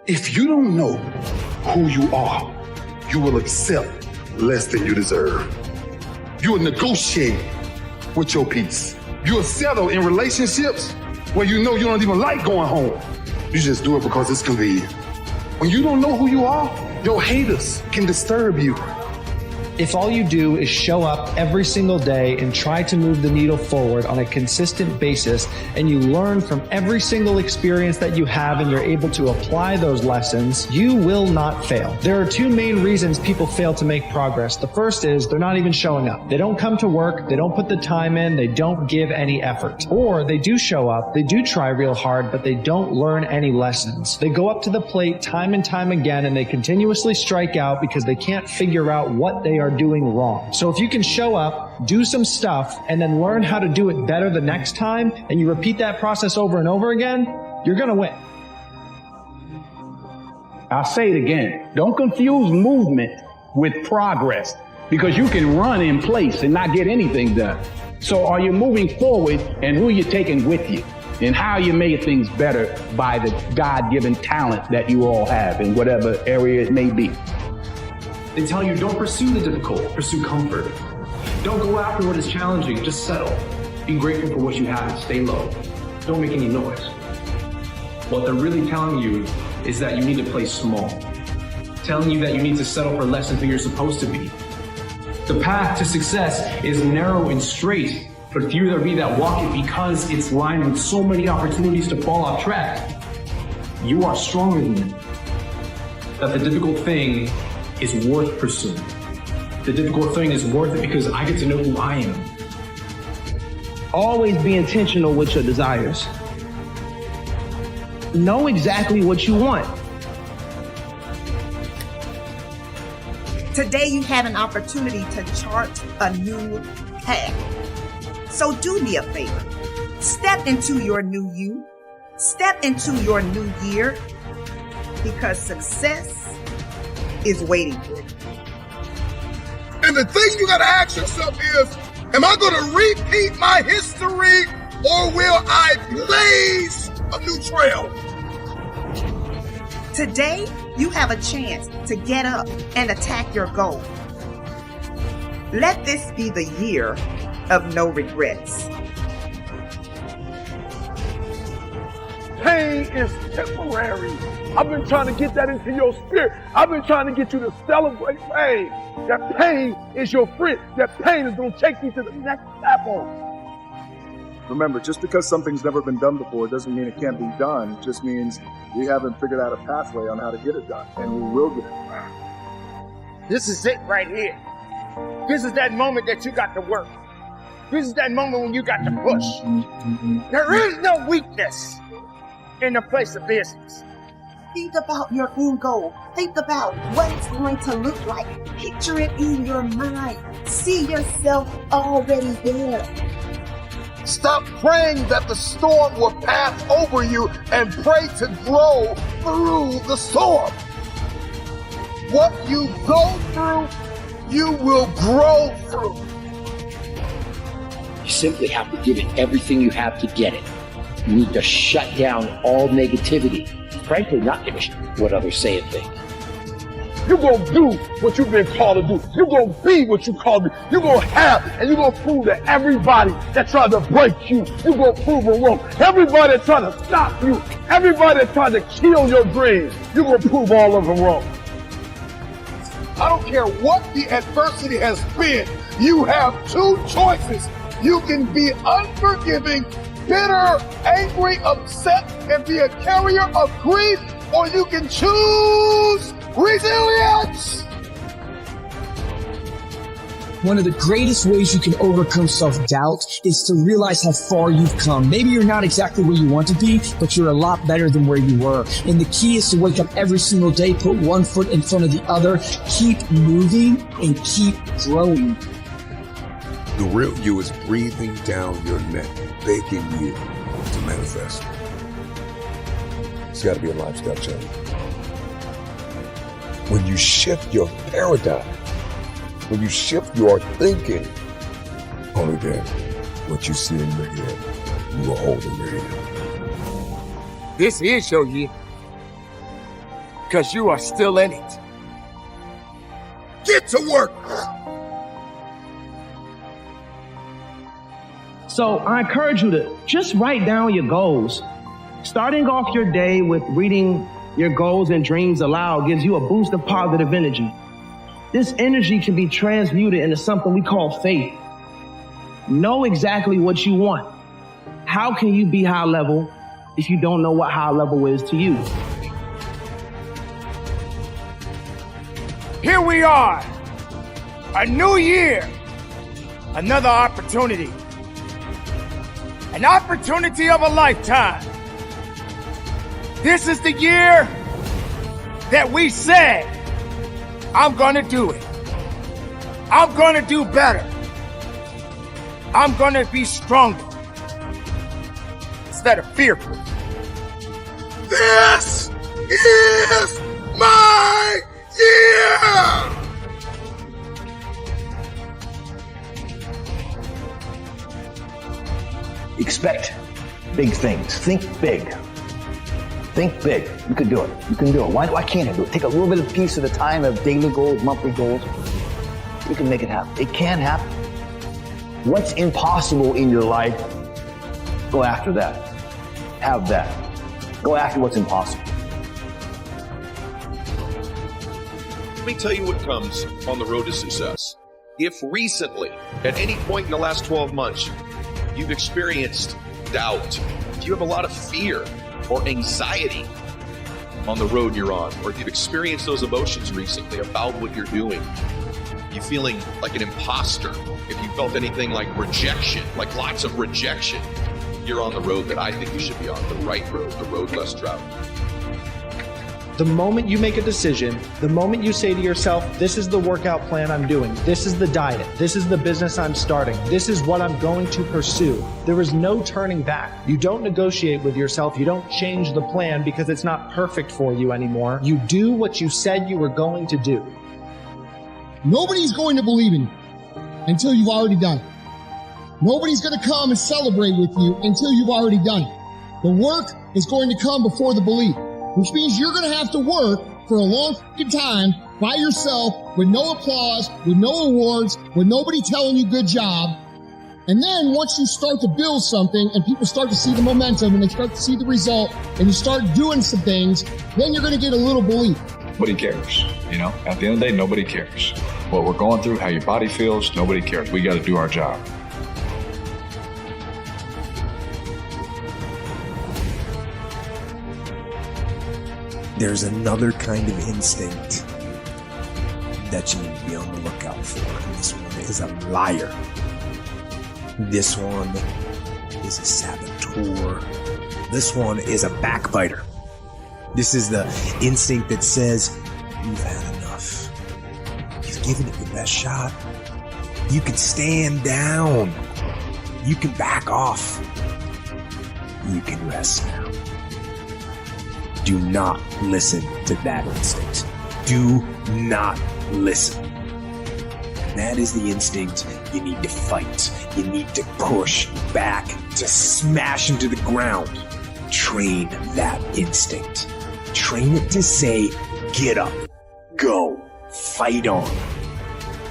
If you don't know who you are, you will accept less than you deserve. You will negotiate with your peace. You will settle in relationships where you know you don't even like going home. You just do it because it's convenient. When you don't know who you are, your haters can disturb you. If all you do is show up every single day and try to move the needle forward on a consistent basis, and you learn from every single experience that you have and you're able to apply those lessons, you will not fail. There are two main reasons people fail to make progress. The first is they're not even showing up. They don't come to work, they don't put the time in, they don't give any effort. Or they do show up, they do try real hard, but they don't learn any lessons. They go up to the plate time and time again, and they continuously strike out because they can't figure out what they are doing wrong. So if you can show up, do some stuff, and then learn how to do it better the next time, and you repeat that process over and over again, you're gonna win. I'll say it again. Don't confuse movement with progress, because you can run in place and not get anything done. So are you moving forward, and who are you taking with you? And how you make things better by the God-given talent that you all have in whatever area it may be. They tell you don't pursue the difficult, pursue comfort. Don't go after what is challenging, just settle. Be grateful for what you have and stay low. Don't make any noise. What they're really telling you is that you need to play small. Telling you that you need to settle for less than who you're supposed to be. The path to success is narrow and straight, but few there be that walk it because it's lined with so many opportunities to fall off track. You are stronger than them. That the difficult thing is worth pursuing. The difficult thing is worth it because I get to know who I am. Always be intentional with your desires. Know exactly what you want. Today you have an opportunity to chart a new path. So do me a favor. Step into your new you. Step into your new year, because success is waiting for you. And the thing you gotta ask yourself is, am I gonna repeat my history, or will I blaze a new trail? Today, you have a chance to get up and attack your goal. Let this be the year of no regrets. Pain is temporary. I've been trying to get that into your spirit. I've been trying to get you to celebrate pain. That pain is your friend. That pain is going to take you to the next level. Remember, just because something's never been done before doesn't mean it can't be done. It just means we haven't figured out a pathway on how to get it done, and we will get it done. This is it right here. This is that moment that you got to work. This is that moment when you got to push. There is no weakness in the place of business. Think about your end goal. Think about what it's going to look like. Picture it in your mind. See yourself already there. Stop praying that the storm will pass over you and pray to grow through the storm. What you go through, you will grow through. You simply have to give it everything you have to get it. You need to shut down all negativity. Frankly, not give a shit what others say and think. You're going to do what you've been called to do. You're going to be what you called to be. You're going to have, and you're going to prove to everybody that tried to break you, you're going to prove them wrong. Everybody that tried to stop you, everybody that tried to kill your dreams, you're going to prove all of them wrong. I don't care what the adversity has been. You have two choices. You can be unforgiving, bitter, angry, upset, and be a carrier of grief, or you can choose resilience. One of the greatest ways you can overcome self-doubt is to realize how far you've come. Maybe you're not exactly where you want to be, but you're a lot better than where you were. And the key is to wake up every single day, put one foot in front of the other, keep moving, and keep growing. The real you is breathing down your neck, begging you to manifest. It's got to be a lifestyle change. When you shift your paradigm, when you shift your thinking, only then what you see in your head, you will hold in your head. This is your year. because you are still in it. Get to work. So I encourage you to just write down your goals. Starting off your day with reading your goals and dreams aloud gives you a boost of positive energy. This energy can be transmuted into something we call faith. Know exactly what you want. How can you be high level if you don't know what high level is to you? Here we are, a new year, another opportunity, an opportunity of a lifetime. This is the year that we said, I'm gonna do it. I'm gonna do better. I'm gonna be stronger instead of fearful. This is my year! Expect big things. Think big. Think big. You can do it. You can do it. Why can't I do it? Take a little bit of piece at a time of daily goals, monthly goals. You can make it happen. It can happen. What's impossible in your life, go after that. Have that. Go after what's impossible. Let me tell you what comes on the road to success. If recently, at any point in the last 12 months, you've experienced doubt, if you have a lot of fear or anxiety on the road you're on, or if you've experienced those emotions recently about what you're doing, you feeling like an imposter, if you felt anything like rejection, like lots of rejection, you're on the road that I think you should be on, the right road, the road less traveled. The moment you make a decision, the moment you say to yourself, this is the workout plan I'm doing, this is the diet, this is the business I'm starting, this is what I'm going to pursue, there is no turning back. You don't negotiate with yourself. You don't change the plan because it's not perfect for you anymore. You do what you said you were going to do. Nobody's going to believe in you until you've already done it. Nobody's going to come and celebrate with you until you've already done it. The work is going to come before the belief, which means you're going to have to work for a long time by yourself with no applause, with no awards, with nobody telling you good job. And then once you start to build something and people start to see the momentum and they start to see the result and you start doing some things, then you're going to get a little belief. Nobody cares. You know, at the end of the day, nobody cares. What we're going through, how your body feels, nobody cares. We got to do our job. There's another kind of instinct that you need to be on the lookout for. And this one is a liar. This one is a saboteur. This one is a backbiter. This is the instinct that says, you've had enough. You've given it the best shot. You can stand down. You can back off. You can rest now. Do not listen to that instinct. Do not listen. That is the instinct you need to fight. You need to push back, to smash into the ground. Train that instinct. Train it to say, get up, go, fight on.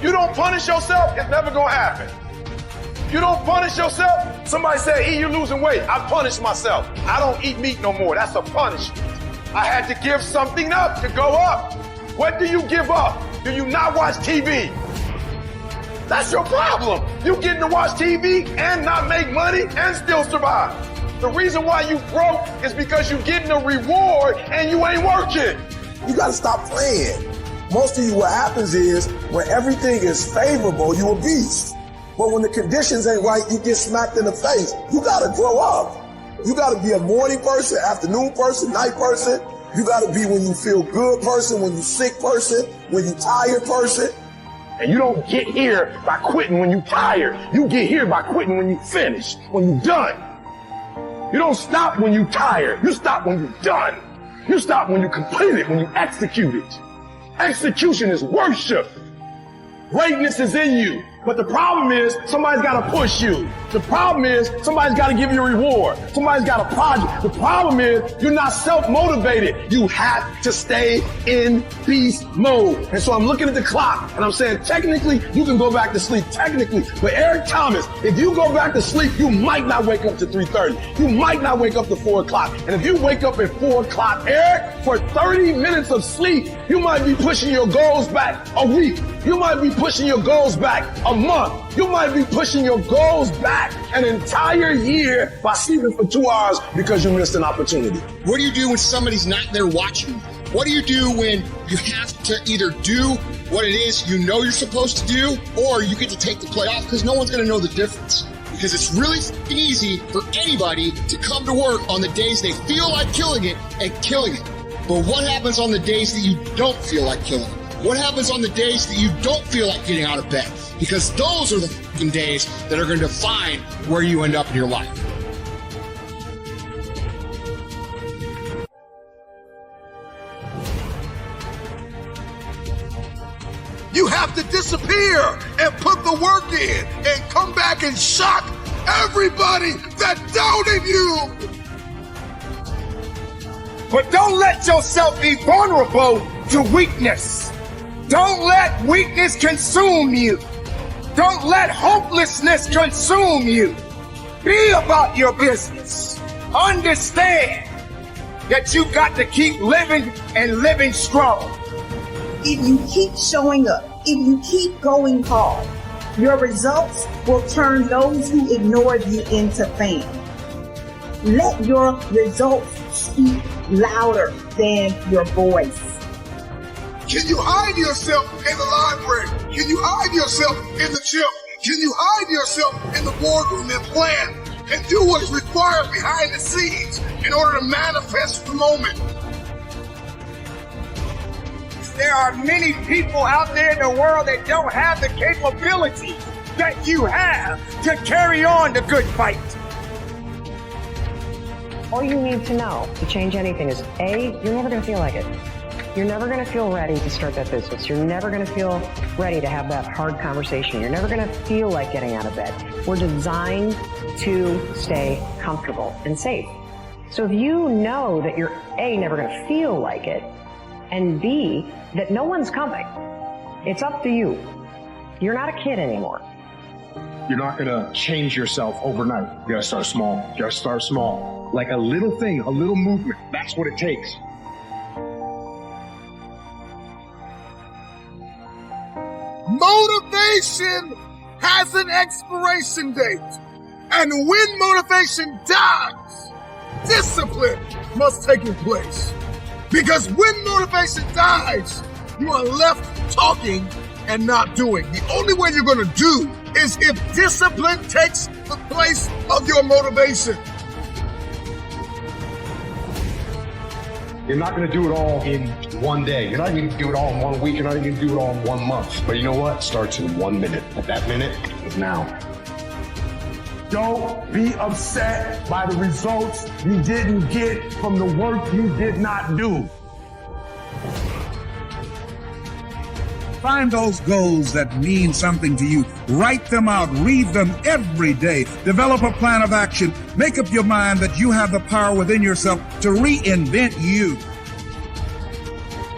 You don't punish yourself, it's never gonna happen. You don't punish yourself. Somebody said, E, you're losing weight. I punish myself. I don't eat meat no more. That's a punishment. I had to give something up to go up. What do you give up? Do you not watch TV? That's your problem. You getting to watch TV and not make money and still survive. The reason why you broke is because you getting a reward and you ain't working. You gotta stop playing. Most of you, what happens is when everything is favorable, you a beast. But when the conditions ain't right, you get smacked in the face. You gotta grow up. You gotta be a morning person, afternoon person, night person. You gotta be when you feel good person, when you sick person, when you tired person. And you don't get here by quitting when you tired. You get here by quitting when you finish, when you done. You don't stop when you tired. You stop when you're done. You stop when you complete it, when you execute it. Execution is worship. Greatness is in you. But the problem is somebody's got to push you. The problem is somebody's got to give you a reward. Somebody's got a project. The problem is you're not self-motivated. You have to stay in beast mode. And so I'm looking at the clock and I'm saying, technically, you can go back to sleep. Technically. But Eric Thomas, if you go back to sleep, you might not wake up to 3:30. You might not wake up to 4 o'clock. And if you wake up at 4 o'clock, Eric, for 30 minutes of sleep, you might be pushing your goals back a week. You might be pushing your goals back a month. You might be pushing your goals back an entire year by sleeping for 2 hours because you missed an opportunity. What do you do when somebody's not there watching you? What do you do when you have to either do what it is you know you're supposed to do, or you get to take the play off because no one's going to know the difference? Because it's really easy for anybody to come to work on the days they feel like killing it and killing it. But what happens on the days that you don't feel like killing it? What happens on the days that you don't feel like getting out of bed? Because those are the fucking days that are going to define where you end up in your life. You have to disappear and put the work in and come back and shock everybody that doubted you. But don't let yourself be vulnerable to weakness. Don't let weakness consume you. Don't let hopelessness consume you. Be about your business. Understand that you got to keep living and living strong. If you keep showing up, if you keep going hard, your results will turn those who ignored you into fame. Let your results speak louder than your voice. Can you hide yourself in the library? Can you hide yourself in the gym? Can you hide yourself in the boardroom and plan and do what is required behind the scenes in order to manifest the moment? There are many people out there in the world that don't have the capability that you have to carry on the good fight. All you need to know to change anything is A, you're never going to feel like it. You're never going to feel ready to start that business. You're never going to feel ready to have that hard conversation. You're never going to feel like getting out of bed. We're designed to stay comfortable and safe. So if you know that you're A, never going to feel like it, and B, that no one's coming, it's up to you. You're not a kid anymore. You're not going to change yourself overnight. You got to start small. You got to start small. Like a little thing, a little movement. That's what it takes. Motivation has an expiration date. And when motivation dies, discipline must take place. Because when motivation dies, you are left talking and not doing. The only way you're going to do is if discipline takes the place of your motivation. You're not going to do it all in one day. You're not going to do it all in 1 week. You're not going to do it all in 1 month. But you know what? It starts in 1 minute. And that minute is now. Don't be upset by the results you didn't get from the work you did not do. Find those goals that mean something to you. Write them out. Read them every day. Develop a plan of action. Make up your mind that you have the power within yourself to reinvent you.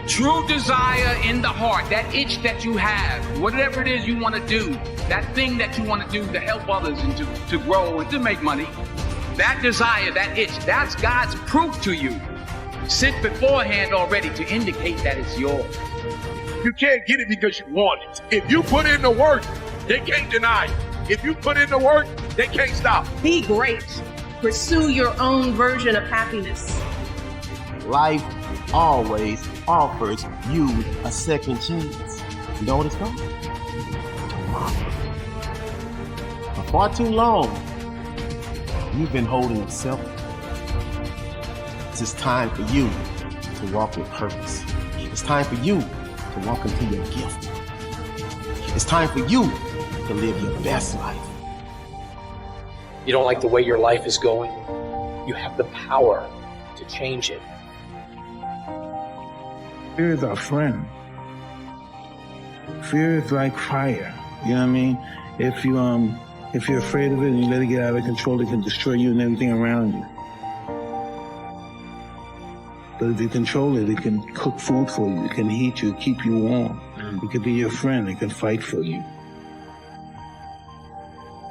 True desire in the heart, that itch that you have, whatever it is you want to do, that thing that you want to do to help others and to grow and to make money, that desire, that itch, that's God's proof to you. Sent beforehand already to indicate that it's yours. You can't get it because you want it. If you put in the work, they can't deny it. If you put in the work, they can't stop. Be great. Pursue your own version of happiness. Life always offers you a second chance. You know what it's called? Tomorrow. For far too long, you've been holding yourself. It's time for you to walk with purpose. It's time for you to walk into your gift. It's time for you to live your best life. You don't like the way your life is going? You have the power to change it. Fear is our friend. Fear is like fire. You know what I mean? If you If you're afraid of it and you let it get out of control, it can destroy you and everything around you. But if you control it, it can cook food for you, it can heat you, keep you warm. It can be your friend, it can fight for you.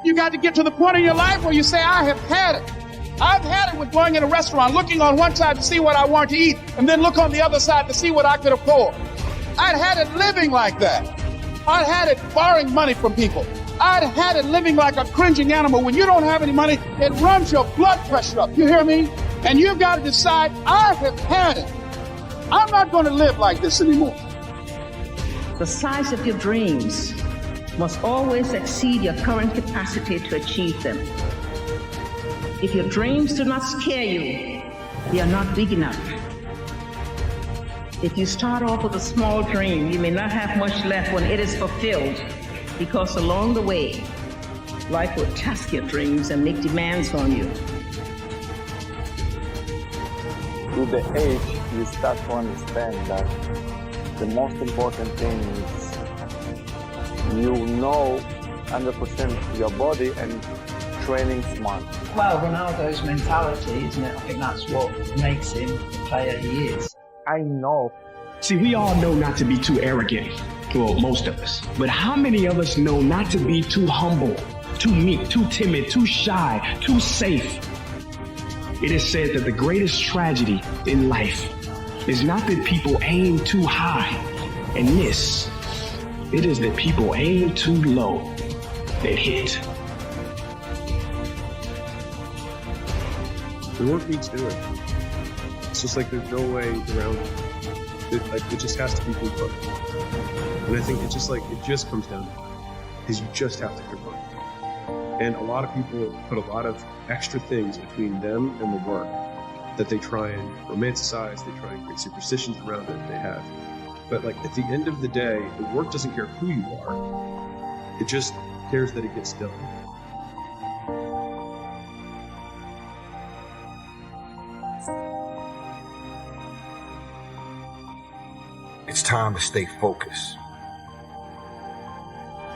You got to get to the point in your life where you say, I have had it. I've had it with going in a restaurant, looking on one side to see what I want to eat, and then look on the other side to see what I could afford. I'd had it living like that. I'd had it borrowing money from people. I'd had it living like a cringing animal. When you don't have any money, it runs your blood pressure up. You hear me? And you've got to decide, I have had it. I'm not going to live like this anymore. The size of your dreams must always exceed your current capacity to achieve them. If your dreams do not scare you, they are not big enough. If you start off with a small dream, you may not have much left when it is fulfilled, because along the way, life will test your dreams and make demands on you. With the age, you start to understand that the most important thing is you know 100% your body and training smart. Well, Ronaldo's mentality, isn't it? I think that's what makes him the player he is. I know. See, we all know not to be too arrogant. Well, most of us. But how many of us know not to be too humble, too meek, too timid, too shy, too safe? It is said that the greatest tragedy in life is not that people aim too high and miss. It is that people aim too low and hit. The work needs doing. It's just like there's no way around it. It just has to be good work. And I think it just comes down to that. Because you just have to keep working. And a lot of people put a lot of extra things between them and the work that they try and romanticize, they try and create superstitions around it they have. But like at the end of the day, the work doesn't care who you are. It just cares that it gets done. It's time to stay focused.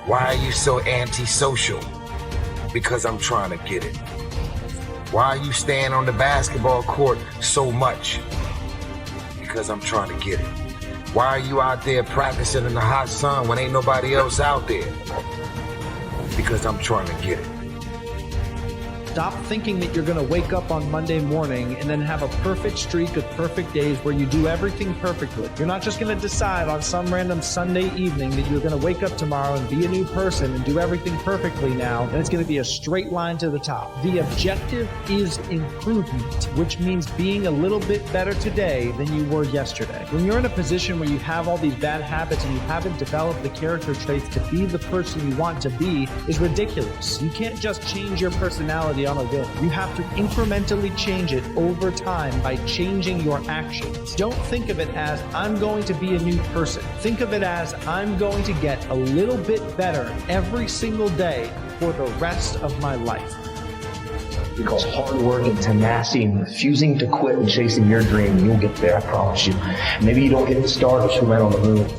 Why are you so antisocial? Because I'm trying to get it. Why are you staying on the basketball court so much? Because I'm trying to get it. Why are you out there practicing in the hot sun when ain't nobody else out there? Because I'm trying to get it. Stop thinking that you're going to wake up on Monday morning and then have a perfect streak of perfect days where you do everything perfectly. You're not just going to decide on some random Sunday evening that you're going to wake up tomorrow and be a new person and do everything perfectly now, and it's going to be a straight line to the top. The objective is improvement, which means being a little bit better today than you were yesterday. When you're in a position where you have all these bad habits and you haven't developed the character traits to be the person you want to be, is ridiculous. You can't just change your personality on a whim. You have to incrementally change it over time by changing your actions. Don't think of it as, I'm going to be a new person. Think of it as, I'm going to get a little bit better every single day for the rest of my life. Because hard work and tenacity and refusing to quit and chasing your dream, you'll get there, I promise you. Maybe you don't hit the stars or right on the moon.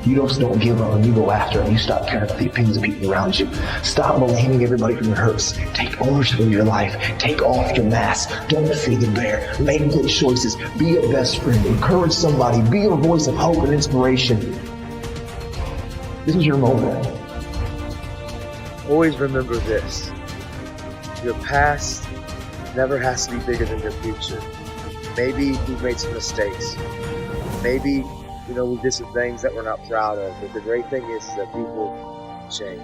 You just don't give up and you go after it and you stop caring about the opinions of people around you. Stop blaming everybody for your hurts. Take ownership of your life. Take off your mask. Don't feed the bear. Make good choices. Be a best friend. Encourage somebody. Be a voice of hope and inspiration. This is your moment. Always remember this. Your past never has to be bigger than your future. Maybe we made some mistakes. Maybe we did some things that we're not proud of, but the great thing is that people change.